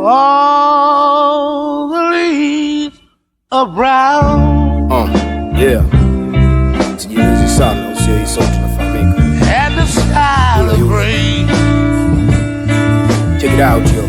all the leaves are brown. Yeah. Sijielezi sana, usio hii sauti nafahamika. And the sky is gray. Check it out, yo.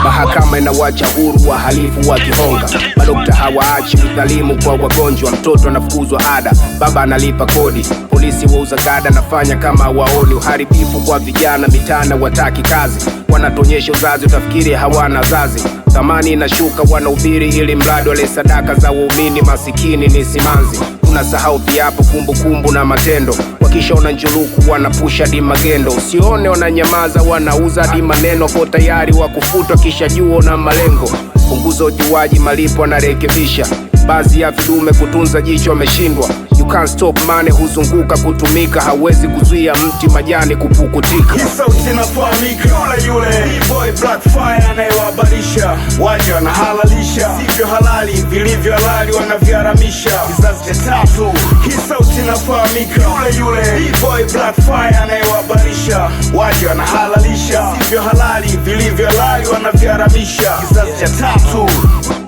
Mahakama inawacha huru wahalifu wa kihonga. Madokta hawaachi udhalimu kwa wagonjwa. Mtoto anafukuzwa ada, baba analipa kodi. Polisi wauza gada nafanya kama waoni. Uharibifu kwa vijana mitana wataki kazi. Wanatonyesha uzazi utafikiri hawana zazi. Thamani inashuka wanahubiri ili mradi wale sadaka za waumini masikini ni simanzi. Tunasahau viapo kumbukumbu na matendo. Wakishaona njuluku wanapusha di magendo. Usione wananyamaza wanauza di maneno. Kwa tayari wakufutwa kisha juo na malengo. Punguza ujuaji malipo anarekebisha. Baadhi ya vidume kutunza jicho wameshindwa. You can't stop money huzunguka kutumika. Hawezi kuzuia mti majani kupukutika. Hii sauti inafahamika. Yule boy Black Fire anayewahabarisha. Waje wanahalalisha sivyo halali, vilivyo halali wanaviharamisha. Kizazi cha tatu. Hii sauti inafahamika. Yule boy Black Fire anayewahabarisha. Waje wanahalalisha sivyo halali, vilivyo halali wanaviharamisha. Kizazi cha tatu.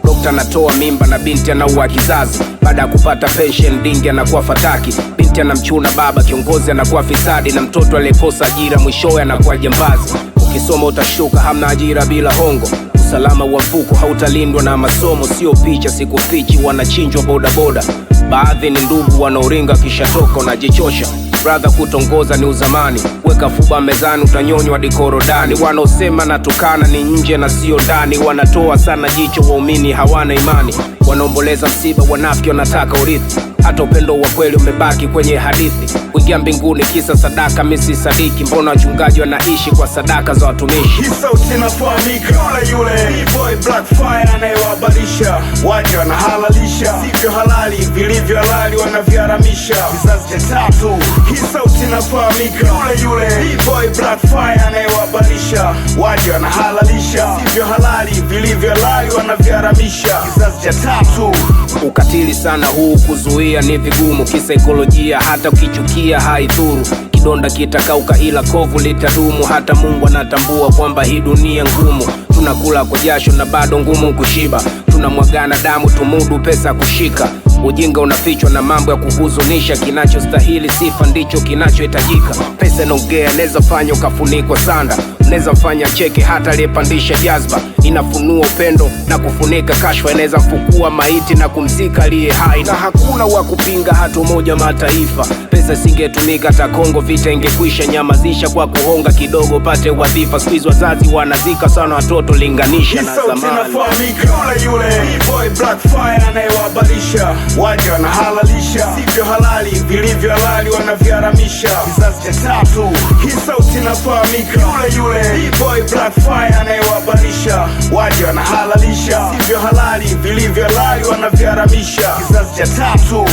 Dokta anatoa mimba na binti anaua kizazi. Baada ya kupata pension dingi anakuwa fataki. Binti anamchuna baba, kiongozi anakuwa fisadi. Na mtoto aliyekosa ajira mwishowe anakuwa jambazi. Ukisoma utashuka hamna ajira bila hongo. Usalama wa mfuko hautalindwa na masomo. Sio picha sikufichi wanachinjwa boda boda. Baadhi ni ndugu wanaoringa kisha toka unajichosha. Brother kutongoza ni uzamani. Weka fuba mezani utanyonywa dikorodani. Wanaosema natukana ni nje na sio ndani. Wanatoa sana jicho waumini hawana imani. Wanaomboleza msiba wanafiki wanataka urithi. Hata upendo wa kweli umebaki kwenye hadithi. Kuingia mbinguni kisa sadaka misi sadiki. Mbona wachungaji wanaishi kwa sadaka za watumishi? Hii sauti inafahamika. Yule boy Black Fire anayewahabarisha. Waje wanahalalisha sivyo halali, vilivyo halali wanaviharamisha. Kizazi cha tatu. Hii sauti inafahamika. Yule boy Black Fire anayewahabarisha. Waje wanahalalisha sivyo halali, vilivyo halali wanaviharamisha. Kizazi cha tatu. Ukatili sana huu kuzuia ni vigumu. Kisaikolojia hata ukichukia haidhuru. Kidonda kitakauka ila kovu litadumu. Hata Mungu anatambua kwamba hii dunia ngumu. Tunakula kwa jasho na bado ngumu kushiba. Tunamwagana damu tumudu pesa kushika. Ujinga unafichwa na mambo ya kuhuzunisha. Kinachostahili sifa ndicho kinachohitajika. Pesa inaongea, neza fanya ukafunikwa sanda. Neza mfanya cheke hata aliyepandisha jazba. Inafunua upendo na kufunika kashfa. Inaweza mfukua maiti na kumzika aliye hai. Na hakuna wa kupinga hata Umoja Mataifa. Pesa singetumika hata Kongo vita ingekwisha. Nyamazisha kwa kuhonga kidogo pate wadhifa. Siku hizi wazazi wanazika sana watoto linganisha na zamani. Yule boy Black Fire anayewahabarisha. Waje wanahalalisha sivyo halali, vilivyo halali wanaviharamisha. Kizazi cha tatu. Hii sauti inafahamika. Yule boy Black Fire anayewahabarisha. Waje wanahalalisha sivyo halali, vilivyo halali wanaviharamisha. Kizazi cha tatu.